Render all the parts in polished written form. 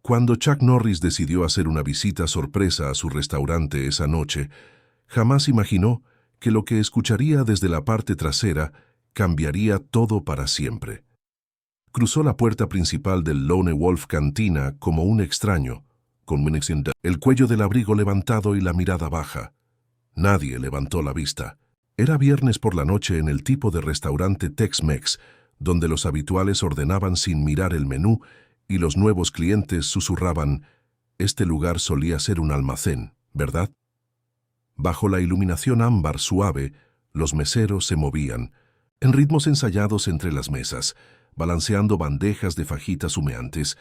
Cuando Chuck Norris decidió hacer una visita sorpresa a su restaurante esa noche, jamás imaginó que lo que escucharía desde la parte trasera cambiaría todo para siempre. Cruzó la puerta principal del Lone Wolf Cantina como un extraño, con el cuello del abrigo levantado y la mirada baja. Nadie levantó la vista. Era viernes por la noche en el tipo de restaurante Tex-Mex, donde los habituales ordenaban sin mirar el menú y los nuevos clientes susurraban: «Este lugar solía ser un almacén, ¿verdad?». Bajo la iluminación ámbar suave, los meseros se movían, en ritmos ensayados entre las mesas, balanceando bandejas de fajitas humeantes,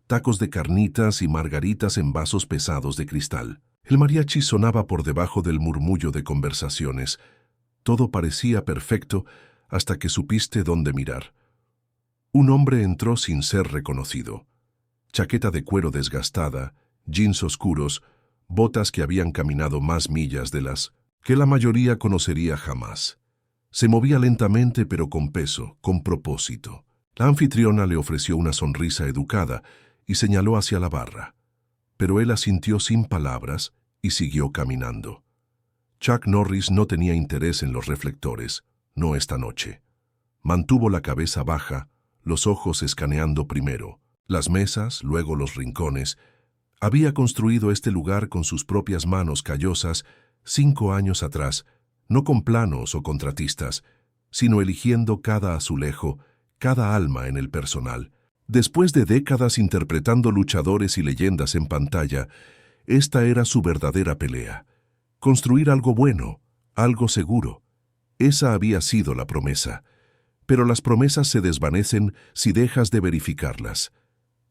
tacos de carnitas y margaritas en vasos pesados de cristal. El mariachi sonaba por debajo del murmullo de conversaciones. Todo parecía perfecto hasta que supiste dónde mirar. Un hombre entró sin ser reconocido. Chaqueta de cuero desgastada, jeans oscuros, botas que habían caminado más millas de las que la mayoría conocería jamás. Se movía lentamente pero con peso, con propósito. La anfitriona le ofreció una sonrisa educada y señaló hacia la barra. Pero él asintió sin palabras y siguió caminando. Chuck Norris no tenía interés en los reflectores, no esta noche. Mantuvo la cabeza baja, los ojos escaneando primero las mesas, luego los rincones. Había construido este lugar con sus propias manos callosas 5 años atrás, no con planos o contratistas, sino eligiendo cada azulejo, cada alma en el personal. Después de décadas interpretando luchadores y leyendas en pantalla, esta era su verdadera pelea. Construir algo bueno, algo seguro. Esa había sido la promesa. Pero las promesas se desvanecen si dejas de verificarlas.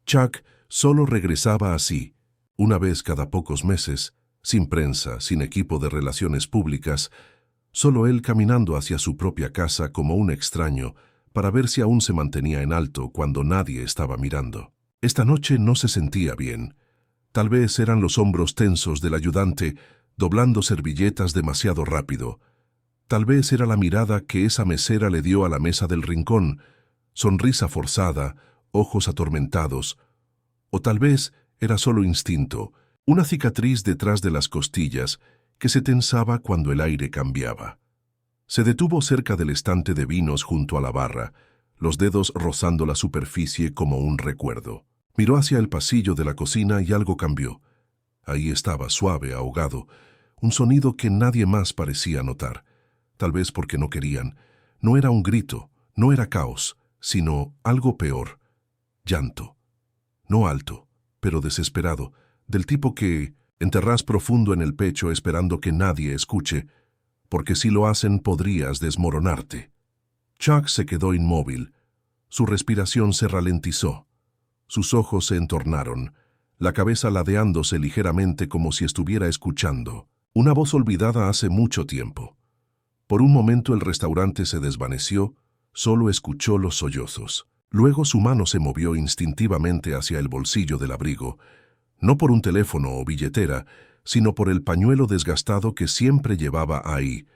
Chuck solo regresaba así, una vez cada pocos meses, sin prensa, sin equipo de relaciones públicas, solo él caminando hacia su propia casa como un extraño, para ver si aún se mantenía en alto cuando nadie estaba mirando. Esta noche no se sentía bien. Tal vez eran los hombros tensos del ayudante, doblando servilletas demasiado rápido. Tal vez era la mirada que esa mesera le dio a la mesa del rincón, sonrisa forzada, ojos atormentados. O tal vez era solo instinto, una cicatriz detrás de las costillas que se tensaba cuando el aire cambiaba. Se detuvo cerca del estante de vinos junto a la barra, los dedos rozando la superficie como un recuerdo. Miró hacia el pasillo de la cocina y algo cambió. Ahí estaba, suave, ahogado, un sonido que nadie más parecía notar. Tal vez porque no querían. No era un grito, no era caos, sino algo peor. Llanto. No alto, pero desesperado, del tipo que enterrás profundo en el pecho esperando que nadie escuche, porque si lo hacen podrías desmoronarte. Chuck se quedó inmóvil. Su respiración se ralentizó. Sus ojos se entornaron, la cabeza ladeándose ligeramente como si estuviera escuchando una voz olvidada hace mucho tiempo. Por un momento el restaurante se desvaneció, solo escuchó los sollozos. Luego su mano se movió instintivamente hacia el bolsillo del abrigo, no por un teléfono o billetera, sino por el pañuelo desgastado que siempre llevaba ahí,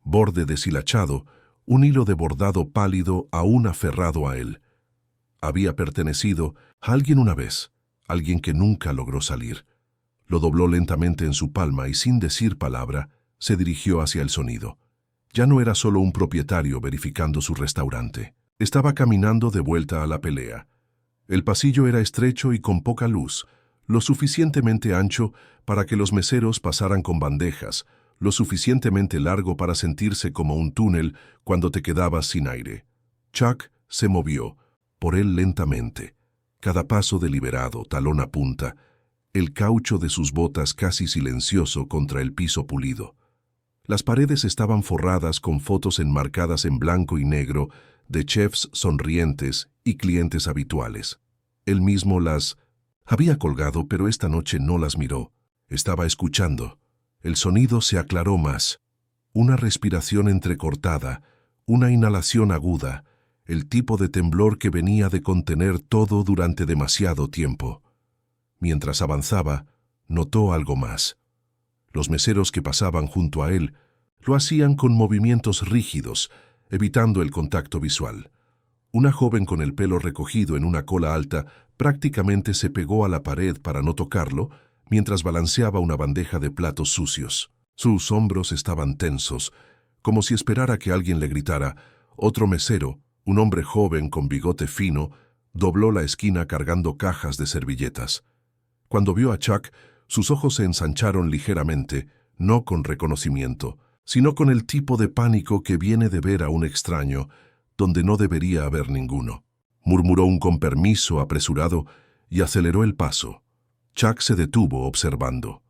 borde deshilachado, un hilo de bordado pálido aún aferrado a él. Había pertenecido a alguien una vez, alguien que nunca logró salir. Lo dobló lentamente en su palma y sin decir palabra, se dirigió hacia el sonido. Ya no era solo un propietario verificando su restaurante. Estaba caminando de vuelta a la pelea. El pasillo era estrecho y con poca luz, lo suficientemente ancho para que los meseros pasaran con bandejas, lo suficientemente largo para sentirse como un túnel cuando te quedabas sin aire. Chuck se movió, por él lentamente, cada paso deliberado, talón a punta, el caucho de sus botas casi silencioso contra el piso pulido. Las paredes estaban forradas con fotos enmarcadas en blanco y negro de chefs sonrientes y clientes habituales. Él mismo las había colgado, pero esta noche no las miró. Estaba escuchando. El sonido se aclaró más. Una respiración entrecortada, una inhalación aguda, el tipo de temblor que venía de contener todo durante demasiado tiempo. Mientras avanzaba, notó algo más. Los meseros que pasaban junto a él lo hacían con movimientos rígidos, evitando el contacto visual. Una joven con el pelo recogido en una cola alta prácticamente se pegó a la pared para no tocarlo mientras balanceaba una bandeja de platos sucios. Sus hombros estaban tensos, como si esperara que alguien le gritara. Otro mesero, un hombre joven con bigote fino, dobló la esquina cargando cajas de servilletas. Cuando vio a Chuck, sus ojos se ensancharon ligeramente, no con reconocimiento, sino con el tipo de pánico que viene de ver a un extraño, donde no debería haber ninguno. Murmuró un con permiso apresurado y aceleró el paso. Chuck se detuvo observando.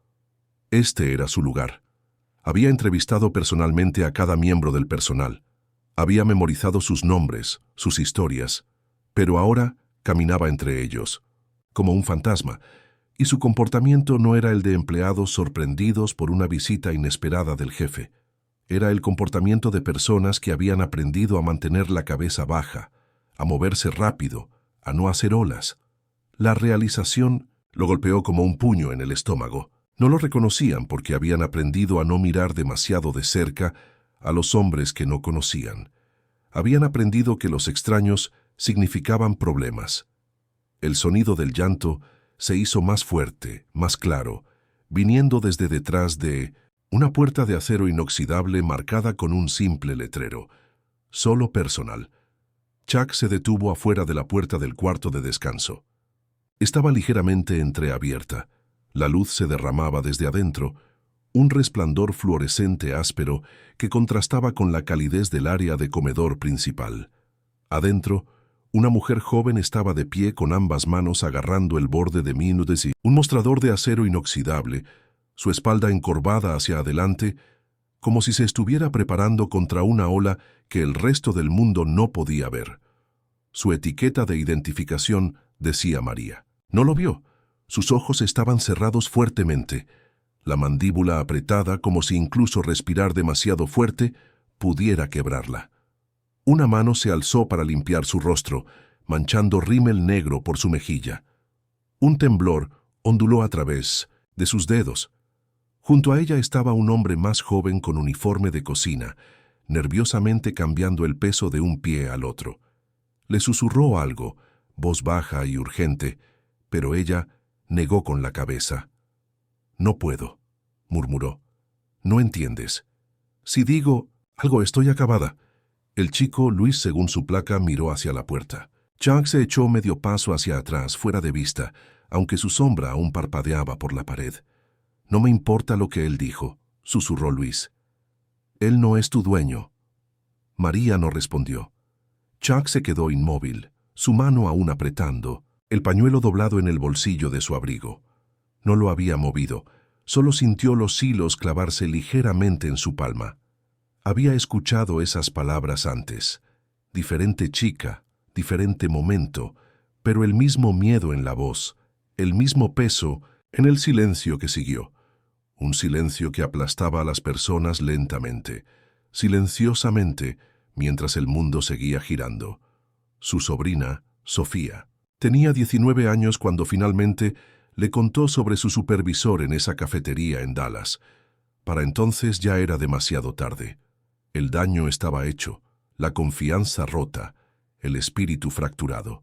Este era su lugar. Había entrevistado personalmente a cada miembro del personal. Había memorizado sus nombres, sus historias, pero ahora caminaba entre ellos, como un fantasma, y su comportamiento no era el de empleados sorprendidos por una visita inesperada del jefe. Era el comportamiento de personas que habían aprendido a mantener la cabeza baja, a moverse rápido, a no hacer olas. La realización lo golpeó como un puño en el estómago. No lo reconocían porque habían aprendido a no mirar demasiado de cerca a los hombres que no conocían. Habían aprendido que los extraños significaban problemas. El sonido del llanto se hizo más fuerte, más claro, viniendo desde detrás de una puerta de acero inoxidable marcada con un simple letrero. Solo personal. Chuck se detuvo afuera de la puerta del cuarto de descanso. Estaba ligeramente entreabierta. La luz se derramaba desde adentro, un resplandor fluorescente áspero que contrastaba con la calidez del área de comedor principal. Adentro, una mujer joven estaba de pie con ambas manos agarrando el borde de un mostrador de acero inoxidable, su espalda encorvada hacia adelante, como si se estuviera preparando contra una ola que el resto del mundo no podía ver. Su etiqueta de identificación decía María. No lo vio. Sus ojos estaban cerrados fuertemente, la mandíbula apretada como si incluso respirar demasiado fuerte pudiera quebrarla. Una mano se alzó para limpiar su rostro, manchando rímel negro por su mejilla. Un temblor onduló a través de sus dedos. Junto a ella estaba un hombre más joven con uniforme de cocina, nerviosamente cambiando el peso de un pie al otro. Le susurró algo, voz baja y urgente, pero ella negó con la cabeza. «No puedo», murmuró. «No entiendes. Si digo algo estoy acabada». El chico, Luis según su placa, miró hacia la puerta. Chuck se echó medio paso hacia atrás, fuera de vista, aunque su sombra aún parpadeaba por la pared. «No me importa lo que él dijo», susurró Luis. «Él no es tu dueño». María no respondió. Chuck se quedó inmóvil, su mano aún apretando, el pañuelo doblado en el bolsillo de su abrigo. No lo había movido, solo sintió los hilos clavarse ligeramente en su palma. Había escuchado esas palabras antes. Diferente chica, diferente momento, pero el mismo miedo en la voz, el mismo peso en el silencio que siguió. Un silencio que aplastaba a las personas lentamente, silenciosamente, mientras el mundo seguía girando. Su sobrina, Sofía, tenía 19 años cuando finalmente le contó sobre su supervisor en esa cafetería en Dallas. Para entonces ya era demasiado tarde. El daño estaba hecho, la confianza rota, el espíritu fracturado.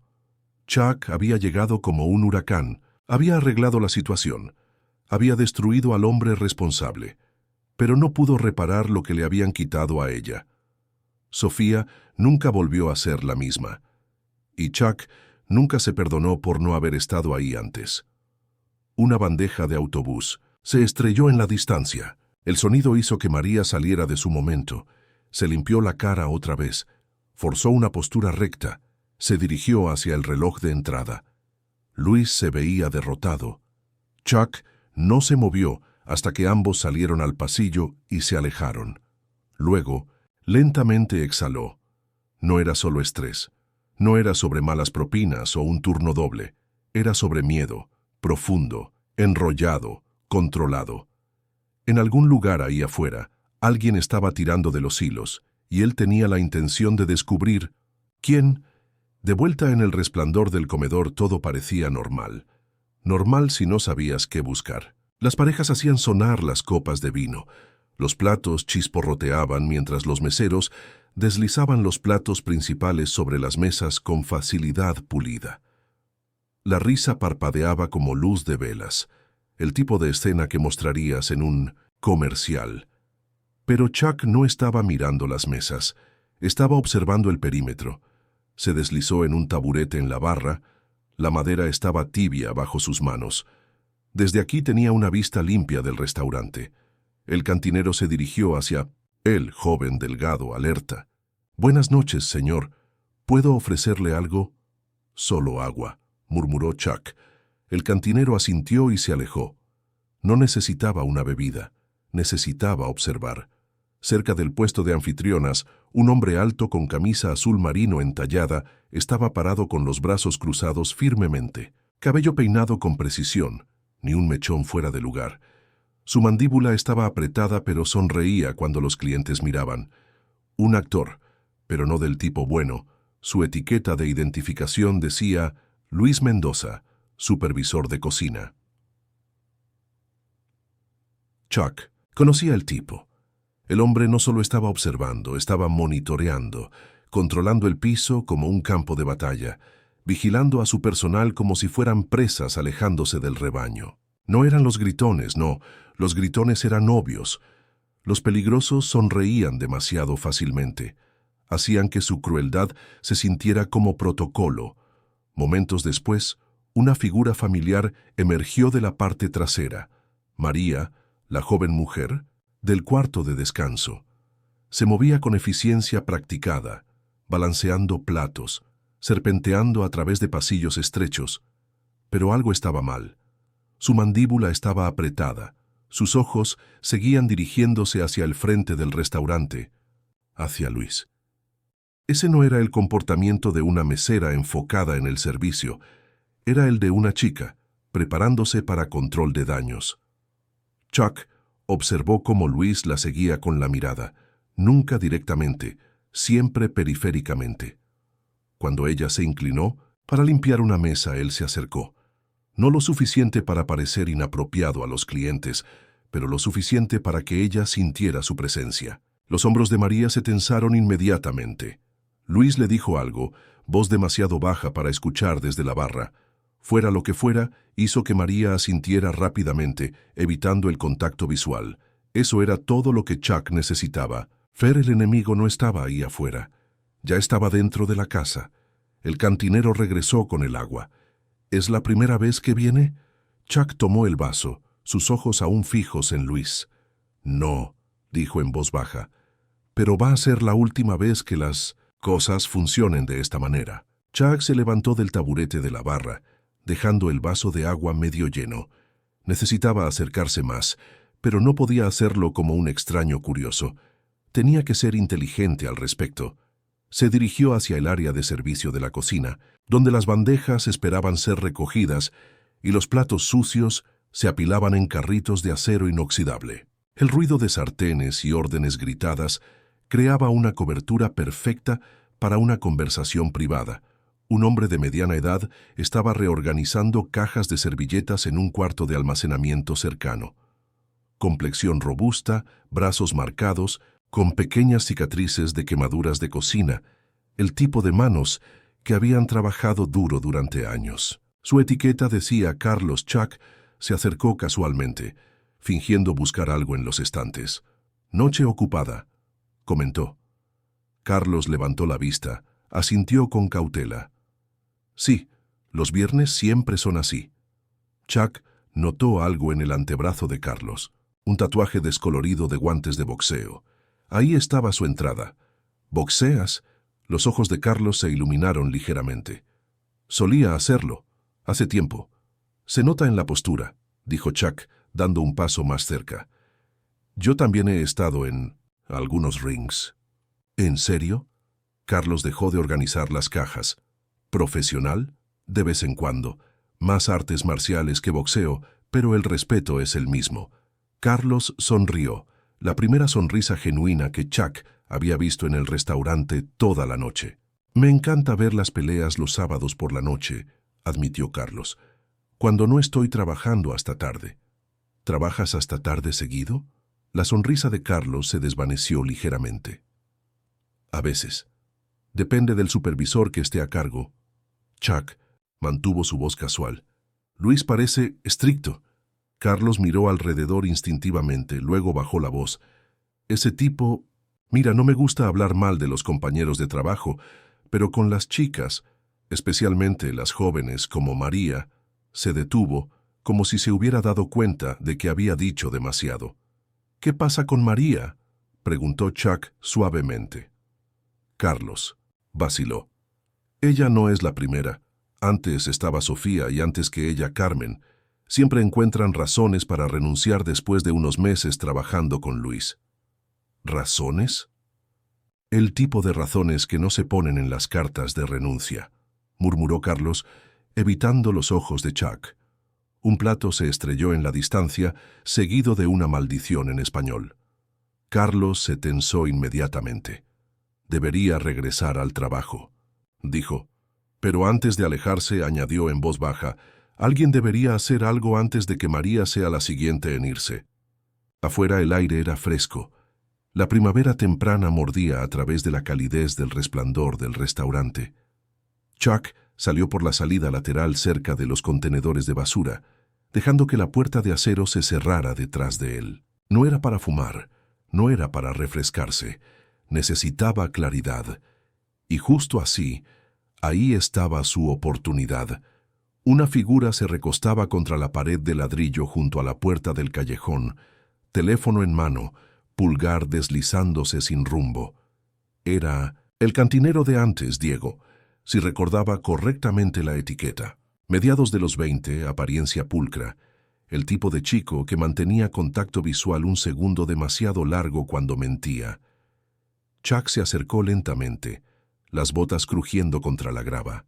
Chuck había llegado como un huracán, había arreglado la situación, había destruido al hombre responsable, pero no pudo reparar lo que le habían quitado a ella. Sofía nunca volvió a ser la misma, y Chuck nunca se perdonó por no haber estado ahí antes. Una bandeja de autobús se estrelló en la distancia. El sonido hizo que María saliera de su momento. Se limpió la cara otra vez, forzó una postura recta, se dirigió hacia el reloj de entrada. Luis se veía derrotado. Chuck no se movió hasta que ambos salieron al pasillo y se alejaron. Luego, lentamente exhaló. No era solo estrés. No era sobre malas propinas o un turno doble. Era sobre miedo, profundo, enrollado, controlado. En algún lugar ahí afuera, alguien estaba tirando de los hilos, y él tenía la intención de descubrir quién. De vuelta en el resplandor del comedor todo parecía normal. Normal si no sabías qué buscar. Las parejas hacían sonar las copas de vino. Los platos chisporroteaban mientras los meseros deslizaban los platos principales sobre las mesas con facilidad pulida. La risa parpadeaba como luz de velas, el tipo de escena que mostrarías en un comercial. Pero Chuck no estaba mirando las mesas, estaba observando el perímetro. Se deslizó en un taburete en la barra, la madera estaba tibia bajo sus manos. Desde aquí tenía una vista limpia del restaurante. El cantinero se dirigió hacia él, joven, delgado, alerta. «Buenas noches, señor. ¿Puedo ofrecerle algo?» «Solo agua», murmuró Chuck. El cantinero asintió y se alejó. No necesitaba una bebida, necesitaba observar. Cerca del puesto de anfitrionas, un hombre alto con camisa azul marino entallada estaba parado con los brazos cruzados firmemente, cabello peinado con precisión, ni un mechón fuera de lugar. Su mandíbula estaba apretada pero sonreía cuando los clientes miraban. Un actor, pero no del tipo bueno. Su etiqueta de identificación decía Luis Mendoza, supervisor de cocina. Chuck conocía al tipo. El hombre no solo estaba observando, estaba monitoreando, controlando el piso como un campo de batalla, vigilando a su personal como si fueran presas alejándose del rebaño. No eran los gritones, no, los gritones eran obvios. Los peligrosos sonreían demasiado fácilmente. Hacían que su crueldad se sintiera como protocolo. Momentos después, una figura familiar emergió de la parte trasera. María, la joven mujer, del cuarto de descanso. Se movía con eficiencia practicada, balanceando platos, serpenteando a través de pasillos estrechos. Pero algo estaba mal. Su mandíbula estaba apretada. Sus ojos seguían dirigiéndose hacia el frente del restaurante, hacia Luis. Ese no era el comportamiento de una mesera enfocada en el servicio. Era el de una chica, preparándose para control de daños. Chuck observó cómo Luis la seguía con la mirada, nunca directamente, siempre periféricamente. Cuando ella se inclinó para limpiar una mesa, él se acercó. No lo suficiente para parecer inapropiado a los clientes, pero lo suficiente para que ella sintiera su presencia. Los hombros de María se tensaron inmediatamente. Luis le dijo algo, voz demasiado baja para escuchar desde la barra. Fuera lo que fuera, hizo que María asintiera rápidamente, evitando el contacto visual. Eso era todo lo que Chuck necesitaba. Fer, el enemigo, no estaba ahí afuera. Ya estaba dentro de la casa. El cantinero regresó con el agua. ¿Es la primera vez que viene? Chuck tomó el vaso, sus ojos aún fijos en Luis. No, dijo en voz baja, pero va a ser la última vez que las cosas funcionen de esta manera. Chuck se levantó del taburete de la barra, dejando el vaso de agua medio lleno. Necesitaba acercarse más, pero no podía hacerlo como un extraño curioso. Tenía que ser inteligente al respecto. Se dirigió hacia el área de servicio de la cocina, donde las bandejas esperaban ser recogidas y los platos sucios se apilaban en carritos de acero inoxidable. El ruido de sartenes y órdenes gritadas creaba una cobertura perfecta para una conversación privada. Un hombre de mediana edad estaba reorganizando cajas de servilletas en un cuarto de almacenamiento cercano. Complexión robusta, brazos marcados, con pequeñas cicatrices de quemaduras de cocina, el tipo de manos que habían trabajado duro durante años. Su etiqueta decía Carlos. Chuck se acercó casualmente, fingiendo buscar algo en los estantes. «Noche ocupada», comentó. Carlos levantó la vista, asintió con cautela. «Sí, los viernes siempre son así». Chuck notó algo en el antebrazo de Carlos, un tatuaje descolorido de guantes de boxeo. Ahí estaba su entrada. «¿Boxeas?» Los ojos de Carlos se iluminaron ligeramente. «Solía hacerlo. Hace tiempo. Se nota en la postura», dijo Chuck, dando un paso más cerca. «Yo también he estado en algunos rings». «¿En serio?» Carlos dejó de organizar las cajas. «¿Profesional?» «De vez en cuando. Más artes marciales que boxeo, pero el respeto es el mismo». Carlos sonrió, la primera sonrisa genuina que Chuck había visto en el restaurante toda la noche. «Me encanta ver las peleas los sábados por la noche», admitió Carlos, «cuando no estoy trabajando hasta tarde». «¿Trabajas hasta tarde seguido?» La sonrisa de Carlos se desvaneció ligeramente. A veces. Depende del supervisor que esté a cargo. Chuck mantuvo su voz casual. Luis parece estricto. Carlos miró alrededor instintivamente, luego bajó la voz. Ese tipo... Mira, no me gusta hablar mal de los compañeros de trabajo, pero con las chicas, especialmente las jóvenes como María, se detuvo, como si se hubiera dado cuenta de que había dicho demasiado. ¿Qué pasa con María?, preguntó Chuck suavemente. Carlos vaciló. Ella no es la primera. Antes estaba Sofía y antes que ella Carmen. Siempre encuentran razones para renunciar después de unos meses trabajando con Luis. ¿Razones? El tipo de razones que no se ponen en las cartas de renuncia, murmuró Carlos, evitando los ojos de Chuck. Un plato se estrelló en la distancia, seguido de una maldición en español. Carlos se tensó inmediatamente. Debería regresar al trabajo, dijo. Pero antes de alejarse, añadió en voz baja, alguien debería hacer algo antes de que María sea la siguiente en irse. Afuera el aire era fresco. La primavera temprana mordía a través de la calidez del resplandor del restaurante. Chuck salió por la salida lateral cerca de los contenedores de basura, dejando que la puerta de acero se cerrara detrás de él. No era para fumar, no era para refrescarse, necesitaba claridad. Y justo así, ahí estaba su oportunidad. Una figura se recostaba contra la pared de ladrillo junto a la puerta del callejón, teléfono en mano, pulgar deslizándose sin rumbo. Era el cantinero de antes, Diego, si recordaba correctamente la etiqueta. Mediados de los 20, apariencia pulcra, el tipo de chico que mantenía contacto visual un segundo demasiado largo cuando mentía. Chuck se acercó lentamente, las botas crujiendo contra la grava.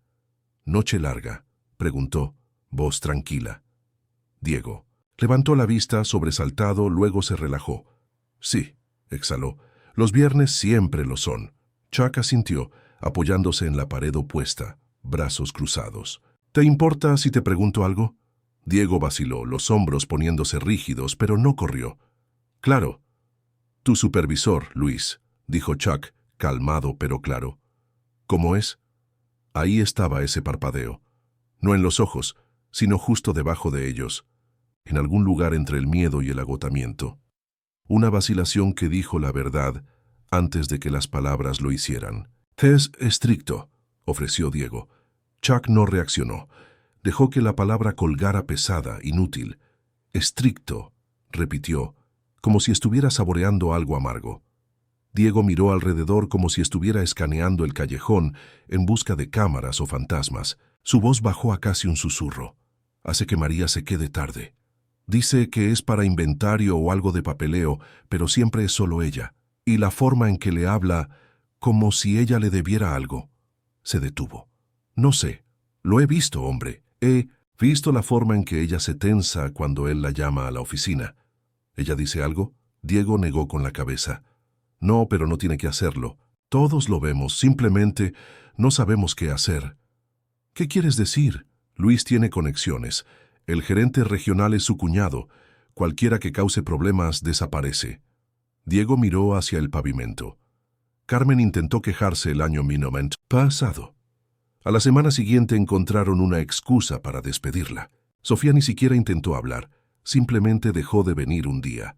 «¿Noche larga?», preguntó, voz tranquila. Diego levantó la vista sobresaltado, luego se relajó. «Sí», exhaló, «los viernes siempre lo son». Chuck asintió, apoyándose en la pared opuesta, brazos cruzados. «¿Te importa si te pregunto algo?». Diego vaciló, los hombros poniéndose rígidos, pero no corrió. «Claro». «Tu supervisor, Luis», dijo Chuck, calmado pero claro. «¿Cómo es?». Ahí estaba ese parpadeo. No en los ojos, sino justo debajo de ellos, en algún lugar entre el miedo y el agotamiento. Una vacilación que dijo la verdad antes de que las palabras lo hicieran. «Es estricto», ofreció Diego. Chuck no reaccionó. Dejó que la palabra colgara pesada, inútil. «Estricto», repitió, como si estuviera saboreando algo amargo. Diego miró alrededor como si estuviera escaneando el callejón en busca de cámaras o fantasmas. Su voz bajó a casi un susurro. «Hace que María se quede tarde. Dice que es para inventario o algo de papeleo, pero siempre es solo ella. Y la forma en que le habla, como si ella le debiera algo». Se detuvo. «No sé. Lo he visto, hombre. He visto la forma en que ella se tensa cuando él la llama a la oficina». «¿Ella dice algo?». Diego negó con la cabeza. «No, pero no tiene que hacerlo. Todos lo vemos, simplemente no sabemos qué hacer». «¿Qué quieres decir?». «Luis tiene conexiones. El gerente regional es su cuñado. Cualquiera que cause problemas desaparece». Diego miró hacia el pavimento. Carmen intentó quejarse el año mínimamente pasado. A la semana siguiente encontraron una excusa para despedirla. Sofía ni siquiera intentó hablar, simplemente dejó de venir un día.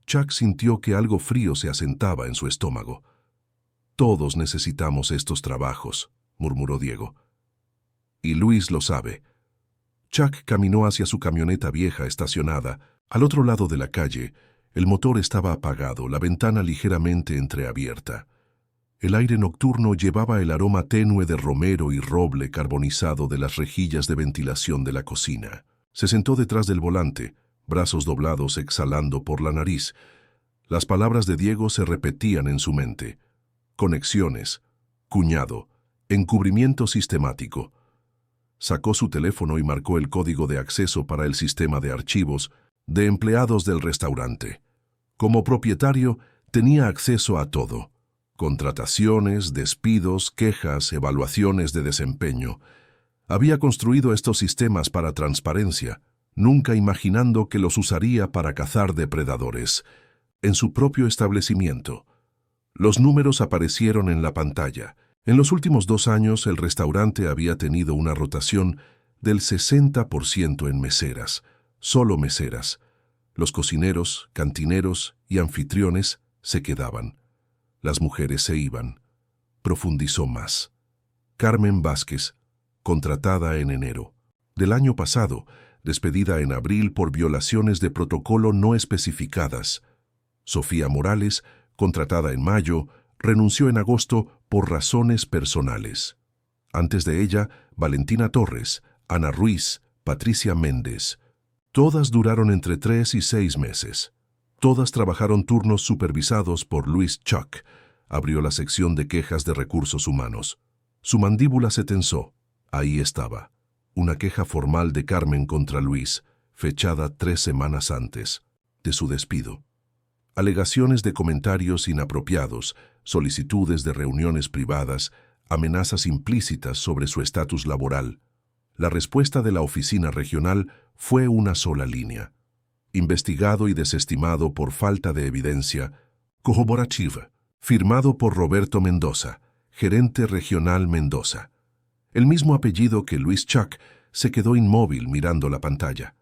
Chuck sintió que algo frío se asentaba en su estómago. «Todos necesitamos estos trabajos», murmuró Diego. «Y Luis lo sabe». Chuck caminó hacia su camioneta vieja estacionada. Al otro lado de la calle, el motor estaba apagado, la ventana ligeramente entreabierta. El aire nocturno llevaba el aroma tenue de romero y roble carbonizado de las rejillas de ventilación de la cocina. Se sentó detrás del volante, brazos doblados exhalando por la nariz. Las palabras de Diego se repetían en su mente. Conexiones, cuñado, encubrimiento sistemático. Sacó su teléfono y marcó el código de acceso para el sistema de archivos de empleados del restaurante. Como propietario, tenía acceso a todo. Contrataciones, despidos, quejas, evaluaciones de desempeño. Había construido estos sistemas para transparencia, nunca imaginando que los usaría para cazar depredadores. en su propio establecimiento. Los números aparecieron en la pantalla. En los últimos 2 años, el restaurante había tenido una rotación del 60% en meseras, solo meseras. Los cocineros, cantineros y anfitriones se quedaban. Las mujeres se iban. Profundizó más. Carmen Vázquez, contratada en enero del año pasado, despedida en abril por violaciones de protocolo no especificadas. Sofía Morales, contratada en mayo, renunció en agosto por razones personales. Antes de ella, Valentina Torres, Ana Ruiz, Patricia Méndez. Todas duraron entre 3 y 6 meses. Todas trabajaron turnos supervisados por Luis Chuck. Abrió la sección de quejas de recursos humanos. Su mandíbula se tensó. Ahí estaba. Una queja formal de Carmen contra Luis, fechada 3 semanas antes de su despido. Alegaciones de comentarios inapropiados, solicitudes de reuniones privadas, amenazas implícitas sobre su estatus laboral. La respuesta de la oficina regional fue una sola línea. Investigado y desestimado por falta de evidencia, corroborativa, firmado por Roberto Mendoza, gerente regional Mendoza. El mismo apellido que Luis Chuck se quedó inmóvil mirando la pantalla.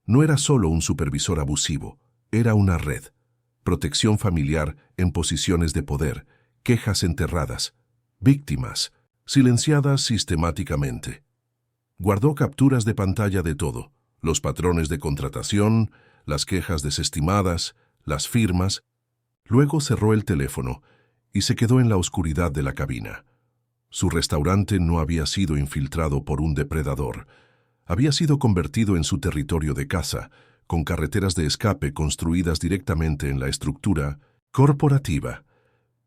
No era solo un supervisor abusivo, era una red. Protección familiar en posiciones de poder, quejas enterradas, víctimas, silenciadas sistemáticamente. Guardó capturas de pantalla de todo, los patrones de contratación, las quejas desestimadas, las firmas. Luego cerró el teléfono y se quedó en la oscuridad de la cabina. Su restaurante no había sido infiltrado por un depredador. Había sido convertido en su territorio de caza, con carreteras de escape construidas directamente en la estructura corporativa.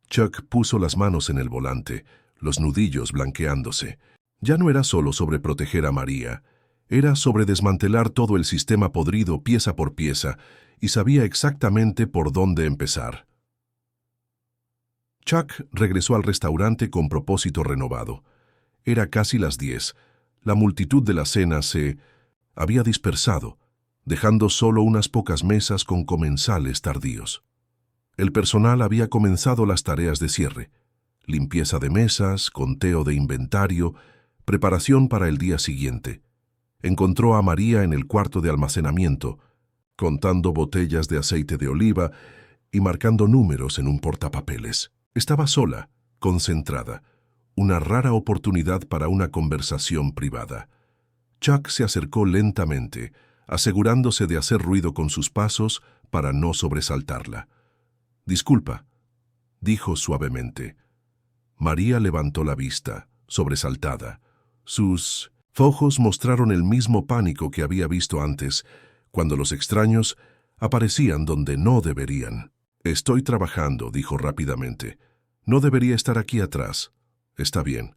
Chuck puso las manos en el volante, los nudillos blanqueándose. Ya no era solo sobre proteger a María, era sobre desmantelar todo el sistema podrido pieza por pieza, y sabía exactamente por dónde empezar. Chuck regresó al restaurante con propósito renovado. Era casi las 10. La multitud de la cena se había dispersado, dejando solo unas pocas mesas con comensales tardíos. El personal había comenzado las tareas de cierre: limpieza de mesas, conteo de inventario, preparación para el día siguiente. Encontró a María en el cuarto de almacenamiento, contando botellas de aceite de oliva y marcando números en un portapapeles. Estaba sola, concentrada, una rara oportunidad para una conversación privada. Chuck se acercó lentamente, asegurándose de hacer ruido con sus pasos para no sobresaltarla. «Disculpa», dijo suavemente. María levantó la vista, sobresaltada. Sus ojos mostraron el mismo pánico que había visto antes, cuando los extraños aparecían donde no deberían. «Estoy trabajando», dijo rápidamente. «No debería estar aquí atrás». «Está bien».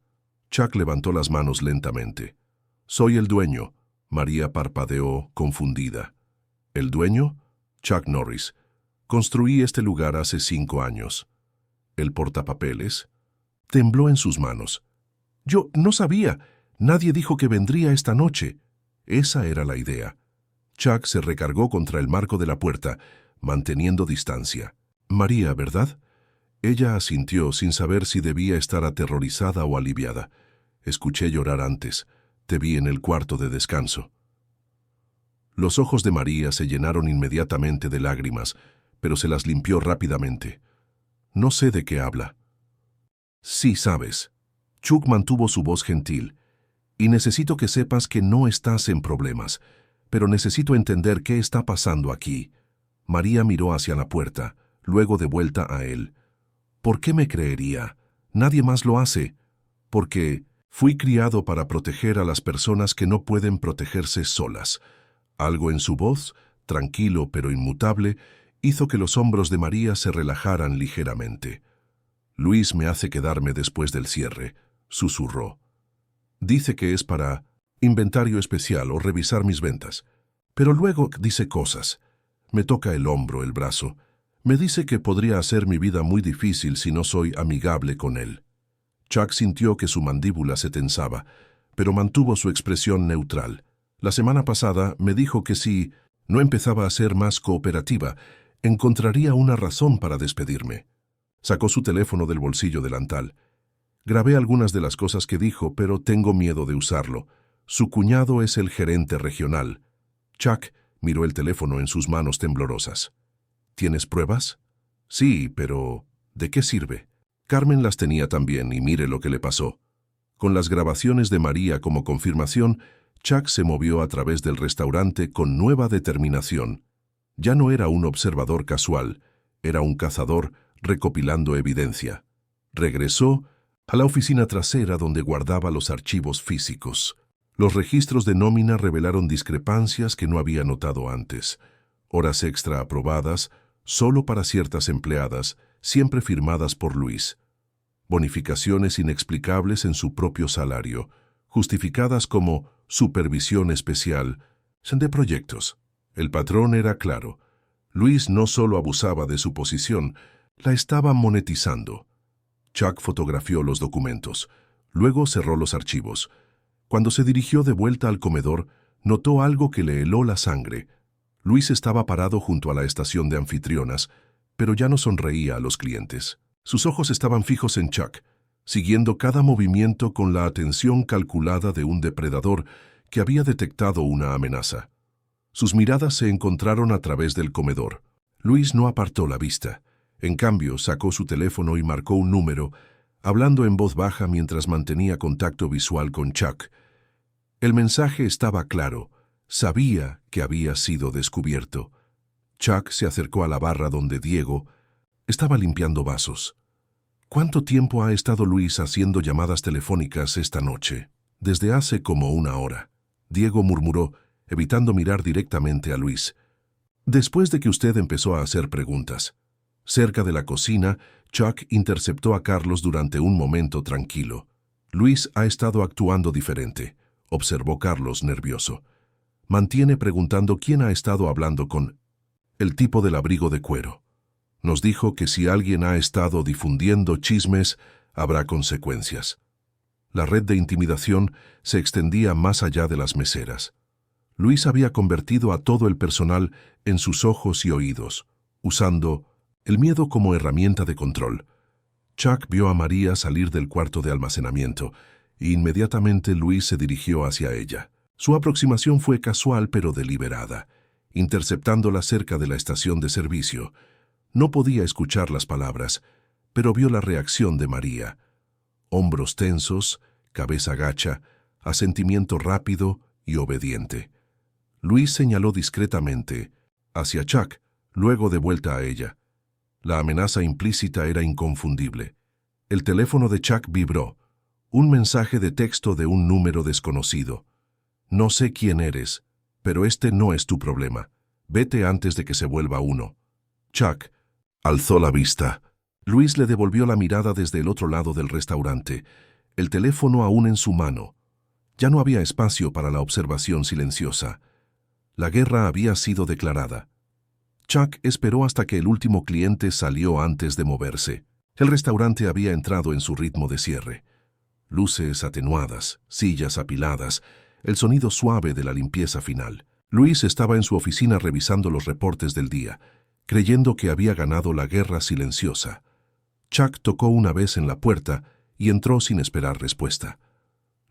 Chuck levantó las manos lentamente. «Soy el dueño». María parpadeó, confundida. «¿El dueño?» «Chuck Norris. Construí este lugar hace 5 años». «¿El portapapeles?» Tembló en sus manos. «Yo no sabía. Nadie dijo que vendría esta noche». Esa era la idea. Chuck se recargó contra el marco de la puerta, manteniendo distancia. «María, ¿verdad?» Ella asintió sin saber si debía estar aterrorizada o aliviada. «Escuché llorar antes. Te vi en el cuarto de descanso». Los ojos de María se llenaron inmediatamente de lágrimas, pero se las limpió rápidamente. «No sé de qué habla». «Sí sabes». Chuck mantuvo su voz gentil. «Y necesito que sepas que no estás en problemas, pero necesito entender qué está pasando aquí». María miró hacia la puerta, luego de vuelta a él. «¿Por qué me creería? Nadie más lo hace». «Porque fui criado para proteger a las personas que no pueden protegerse solas». Algo en su voz, tranquilo pero inmutable, hizo que los hombros de María se relajaran ligeramente. «Luis me hace quedarme después del cierre», susurró. «Dice que es para inventario especial o revisar mis ventas. Pero luego dice cosas. Me toca el hombro, el brazo. Me dice que podría hacer mi vida muy difícil si no soy amigable con él». Chuck sintió que su mandíbula se tensaba, pero mantuvo su expresión neutral. «La semana pasada me dijo que si no empezaba a ser más cooperativa, encontraría una razón para despedirme. Sacó su teléfono del bolsillo delantal. Grabé algunas de las cosas que dijo, pero tengo miedo de usarlo. Su cuñado es el gerente regional. Chuck miró el teléfono en sus manos temblorosas. ¿Tienes pruebas? Sí, pero ¿de qué sirve? Carmen las tenía también y mire lo que le pasó. Con las grabaciones de María como confirmación, Chuck se movió a través del restaurante con nueva determinación. Ya no era un observador casual, era un cazador recopilando evidencia. Regresó a la oficina trasera donde guardaba los archivos físicos. Los registros de nómina revelaron discrepancias que no había notado antes. Horas extra aprobadas, solo para ciertas empleadas, siempre firmadas por Luis. Bonificaciones inexplicables en su propio salario, justificadas como supervisión especial de proyectos. El patrón era claro. Luis no solo abusaba de su posición, la estaba monetizando. Chuck fotografió los documentos. Luego cerró los archivos. Cuando se dirigió de vuelta al comedor, notó algo que le heló la sangre. Luis estaba parado junto a la estación de anfitrionas, pero ya no sonreía a los clientes. Sus ojos estaban fijos en Chuck, siguiendo cada movimiento con la atención calculada de un depredador que había detectado una amenaza. Sus miradas se encontraron a través del comedor. Luis no apartó la vista. En cambio, sacó su teléfono y marcó un número, hablando en voz baja mientras mantenía contacto visual con Chuck. El mensaje estaba claro. Sabía que había sido descubierto. Chuck se acercó a la barra donde Diego estaba limpiando vasos. ¿Cuánto tiempo ha estado Luis haciendo llamadas telefónicas esta noche? Desde hace como una hora. Diego murmuró, evitando mirar directamente a Luis. Después de que usted empezó a hacer preguntas. Cerca de la cocina, Chuck interceptó a Carlos durante un momento tranquilo. Luis ha estado actuando diferente, observó Carlos nervioso. Mantiene preguntando quién ha estado hablando con el tipo del abrigo de cuero. Nos dijo que si alguien ha estado difundiendo chismes, habrá consecuencias. La red de intimidación se extendía más allá de las meseras. Luis había convertido a todo el personal en sus ojos y oídos, usando el miedo como herramienta de control. Chuck vio a María salir del cuarto de almacenamiento e inmediatamente Luis se dirigió hacia ella. Su aproximación fue casual pero deliberada, interceptándola cerca de la estación de servicio. No podía escuchar las palabras, pero vio la reacción de María. Hombros tensos, cabeza gacha, asentimiento rápido y obediente. Luis señaló discretamente hacia Chuck, luego de vuelta a ella. La amenaza implícita era inconfundible. El teléfono de Chuck vibró. Un mensaje de texto de un número desconocido. No sé quién eres, pero este no es tu problema. Vete antes de que se vuelva uno. Chuck alzó la vista. Luis le devolvió la mirada desde el otro lado del restaurante, el teléfono aún en su mano. Ya no había espacio para la observación silenciosa. La guerra había sido declarada. Chuck esperó hasta que el último cliente salió antes de moverse. El restaurante había entrado en su ritmo de cierre. Luces atenuadas, sillas apiladas, el sonido suave de la limpieza final. Luis estaba en su oficina revisando los reportes del día, creyendo que había ganado la guerra silenciosa. Chuck tocó una vez en la puerta y entró sin esperar respuesta.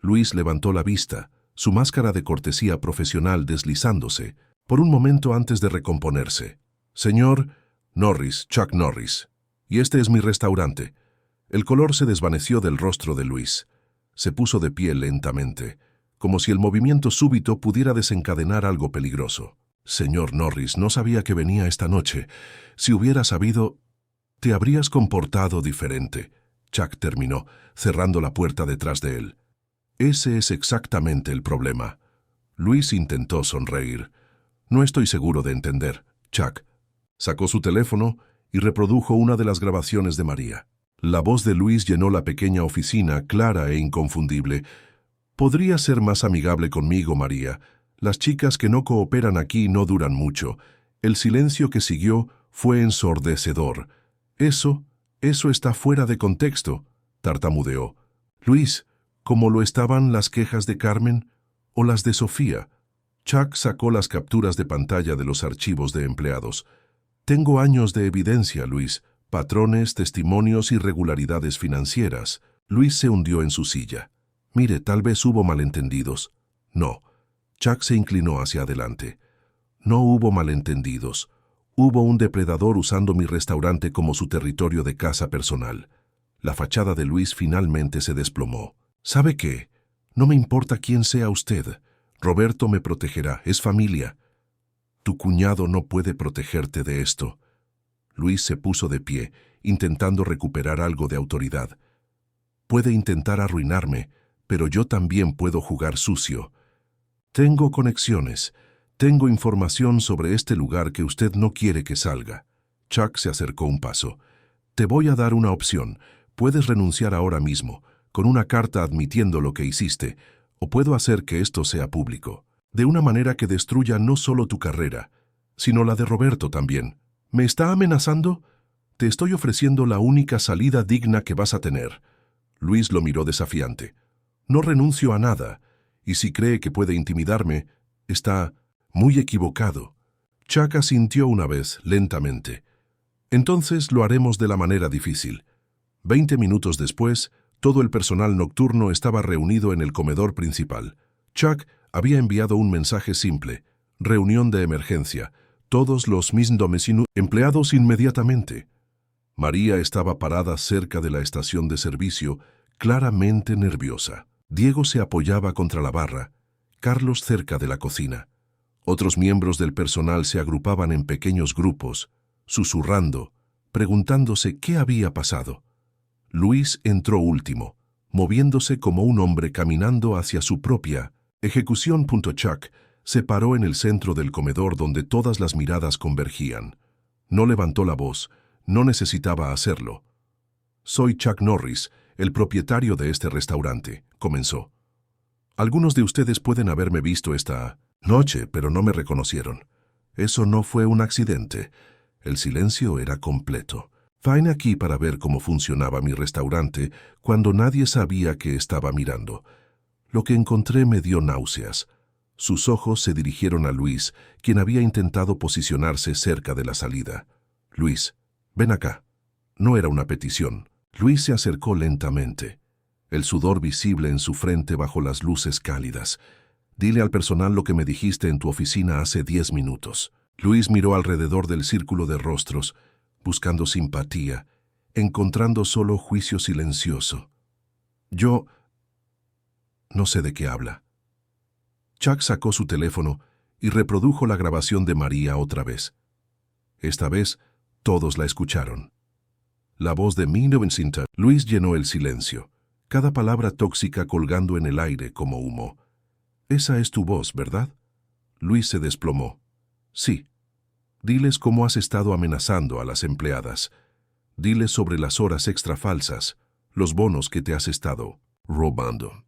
Luis levantó la vista, su máscara de cortesía profesional deslizándose, por un momento antes de recomponerse. Señor Norris, Chuck Norris, y este es mi restaurante. El color se desvaneció del rostro de Luis. Se puso de pie lentamente, como si el movimiento súbito pudiera desencadenar algo peligroso. Señor Norris, no sabía que venía esta noche. Si hubiera sabido, te habrías comportado diferente. Chuck terminó, cerrando la puerta detrás de él. Ese es exactamente el problema. Luis intentó sonreír. No estoy seguro de entender, Chuck. Sacó su teléfono y reprodujo una de las grabaciones de María. La voz de Luis llenó la pequeña oficina, clara e inconfundible. Podría ser más amigable conmigo, María. Las chicas que no cooperan aquí no duran mucho. El silencio que siguió fue ensordecedor. Eso está fuera de contexto, tartamudeó. Luis, ¿cómo lo estaban las quejas de Carmen o las de Sofía? Chuck sacó las capturas de pantalla de los archivos de empleados. Tengo años de evidencia, Luis. Patrones, testimonios y regularidades financieras. Luis se hundió en su silla. Mire, tal vez hubo malentendidos. No. Chuck se inclinó hacia adelante. No hubo malentendidos. Hubo un depredador usando mi restaurante como su territorio de caza personal. La fachada de Luis finalmente se desplomó. ¿Sabe qué? No me importa quién sea usted. Roberto me protegerá, es familia. Tu cuñado no puede protegerte de esto. Luis se puso de pie, intentando recuperar algo de autoridad. Puede intentar arruinarme, pero yo también puedo jugar sucio. Tengo conexiones. Tengo información sobre este lugar que usted no quiere que salga. Chuck se acercó un paso. Te voy a dar una opción. Puedes renunciar ahora mismo, con una carta admitiendo lo que hiciste, o puedo hacer que esto sea público, de una manera que destruya no solo tu carrera, sino la de Roberto también. ¿Me está amenazando? Te estoy ofreciendo la única salida digna que vas a tener. Luis lo miró desafiante. No renuncio a nada, y si cree que puede intimidarme, está muy equivocado. Chuck asintió una vez, lentamente. Entonces lo haremos de la manera difícil. 20 minutos después, todo el personal nocturno estaba reunido en el comedor principal. Chuck había enviado un mensaje simple: reunión de emergencia. Todos los mismos empleados inmediatamente. María estaba parada cerca de la estación de servicio, claramente nerviosa. Diego se apoyaba contra la barra, Carlos cerca de la cocina. Otros miembros del personal se agrupaban en pequeños grupos, susurrando, preguntándose qué había pasado. Luis entró último, moviéndose como un hombre caminando hacia su propia ejecución. Chuck se paró en el centro del comedor donde todas las miradas convergían. No levantó la voz, no necesitaba hacerlo. Soy Chuck Norris, el propietario de este restaurante, comenzó. Algunos de ustedes pueden haberme visto esta noche, pero no me reconocieron. Eso no fue un accidente. El silencio era completo. Vine aquí para ver cómo funcionaba mi restaurante cuando nadie sabía que estaba mirando. Lo que encontré me dio náuseas. Sus ojos se dirigieron a Luis, quien había intentado posicionarse cerca de la salida. Luis, ven acá. No era una petición. Luis se acercó lentamente, el sudor visible en su frente bajo las luces cálidas. Dile al personal lo que me dijiste en tu oficina hace 10 minutos. Luis miró alrededor del círculo de rostros, buscando simpatía, encontrando solo juicio silencioso. Yo no sé de qué habla. Chuck sacó su teléfono y reprodujo la grabación de María otra vez. Esta vez, todos la escucharon. La voz de Vincent. Luis llenó el silencio, cada palabra tóxica colgando en el aire como humo. Esa es tu voz, ¿verdad? Luis se desplomó. Sí. Diles cómo has estado amenazando a las empleadas. Diles sobre las horas extra falsas, los bonos que te has estado robando.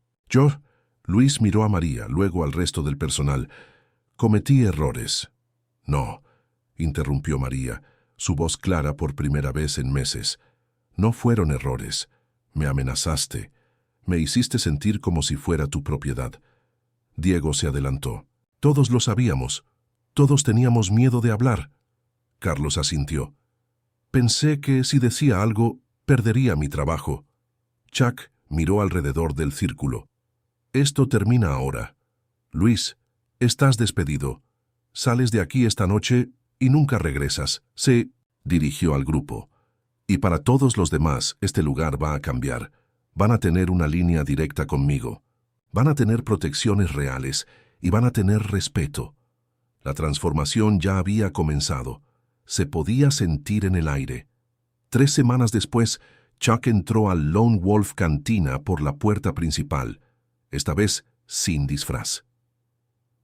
Luis miró a María, luego al resto del personal. Cometí errores. No, interrumpió María, su voz clara por primera vez en meses. No fueron errores. Me amenazaste. Me hiciste sentir como si fuera tu propiedad. Diego se adelantó. Todos lo sabíamos. Todos teníamos miedo de hablar. Carlos asintió. Pensé que si decía algo, perdería mi trabajo. Chuck miró alrededor del círculo. Esto termina ahora. Luis, estás despedido. Sales de aquí esta noche y nunca regresas. Se dirigió al grupo. Y para todos los demás, este lugar va a cambiar. Van a tener una línea directa conmigo. Van a tener protecciones reales y van a tener respeto. La transformación ya había comenzado. Se podía sentir en el aire. 3 semanas después, Chuck entró al Lone Wolf Cantina por la puerta principal, esta vez sin disfraz.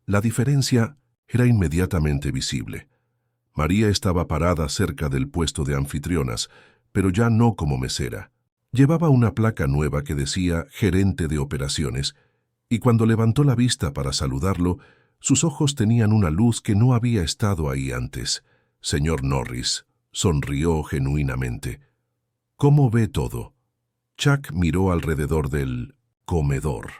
La diferencia era inmediatamente visible. María estaba parada cerca del puesto de anfitrionas, pero ya no como mesera. Llevaba una placa nueva que decía gerente de operaciones, y cuando levantó la vista para saludarlo, sus ojos tenían una luz que no había estado ahí antes. Señor Norris, sonrió genuinamente. ¿Cómo ve todo? Chuck miró alrededor del comedor.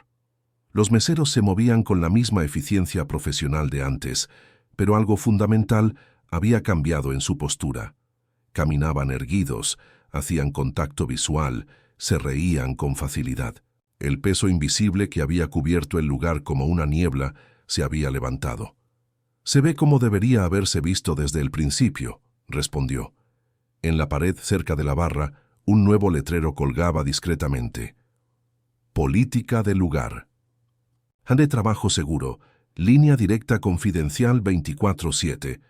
Los meseros se movían con la misma eficiencia profesional de antes, pero algo fundamental había cambiado en su postura. Caminaban erguidos, hacían contacto visual, se reían con facilidad. El peso invisible que había cubierto el lugar como una niebla se había levantado. «Se ve como debería haberse visto desde el principio», respondió. En la pared cerca de la barra, un nuevo letrero colgaba discretamente. «Política del lugar. De trabajo seguro. Línea directa confidencial 24/7.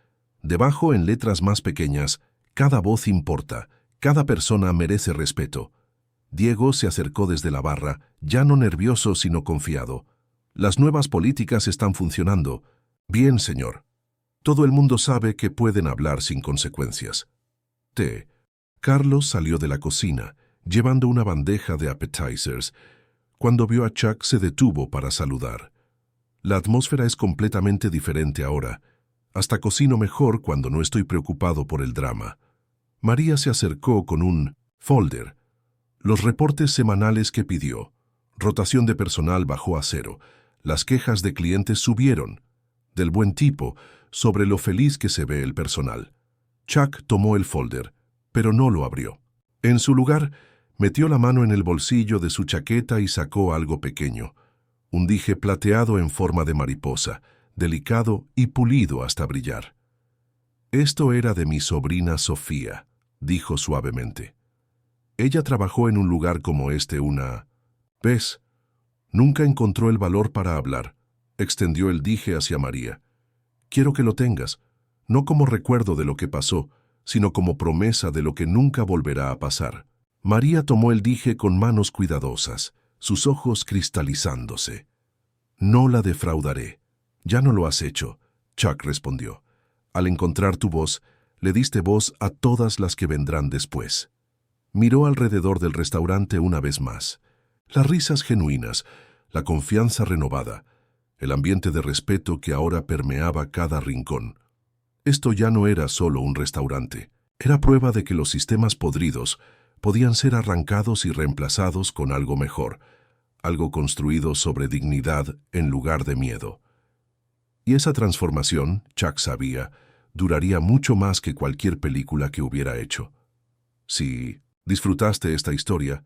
Debajo, en letras más pequeñas, cada voz importa, cada persona merece respeto». Diego se acercó desde la barra, ya no nervioso sino confiado. «Las nuevas políticas están funcionando. Bien, señor. Todo el mundo sabe que pueden hablar sin consecuencias». Té. Carlos salió de la cocina, llevando una bandeja de appetizers. Cuando vio a Chuck se detuvo para saludar. «La atmósfera es completamente diferente ahora. Hasta cocino mejor cuando no estoy preocupado por el drama». María se acercó con un folder. Los reportes semanales que pidió. Rotación de personal bajó a 0. Las quejas de clientes subieron. Del buen tipo, sobre lo feliz que se ve el personal. Chuck tomó el folder, pero no lo abrió. En su lugar, metió la mano en el bolsillo de su chaqueta y sacó algo pequeño. Un dije plateado en forma de mariposa, delicado y pulido hasta brillar. «Esto era de mi sobrina Sofía», dijo suavemente. «Ella trabajó en un lugar como este una vez. Nunca encontró el valor para hablar». Extendió el dije hacia María. «Quiero que lo tengas, no como recuerdo de lo que pasó, sino como promesa de lo que nunca volverá a pasar». María tomó el dije con manos cuidadosas, sus ojos cristalizándose. «No la defraudaré». «Ya no lo has hecho», Chuck respondió. «Al encontrar tu voz, le diste voz a todas las que vendrán después». Miró alrededor del restaurante una vez más. Las risas genuinas, la confianza renovada, el ambiente de respeto que ahora permeaba cada rincón. Esto ya no era solo un restaurante. Era prueba de que los sistemas podridos podían ser arrancados y reemplazados con algo mejor, algo construido sobre dignidad en lugar de miedo. Y esa transformación, Chuck sabía, duraría mucho más que cualquier película que hubiera hecho. Si disfrutaste esta historia,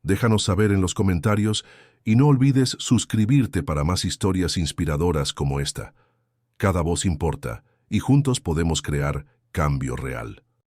déjanos saber en los comentarios y no olvides suscribirte para más historias inspiradoras como esta. Cada voz importa y juntos podemos crear cambio real.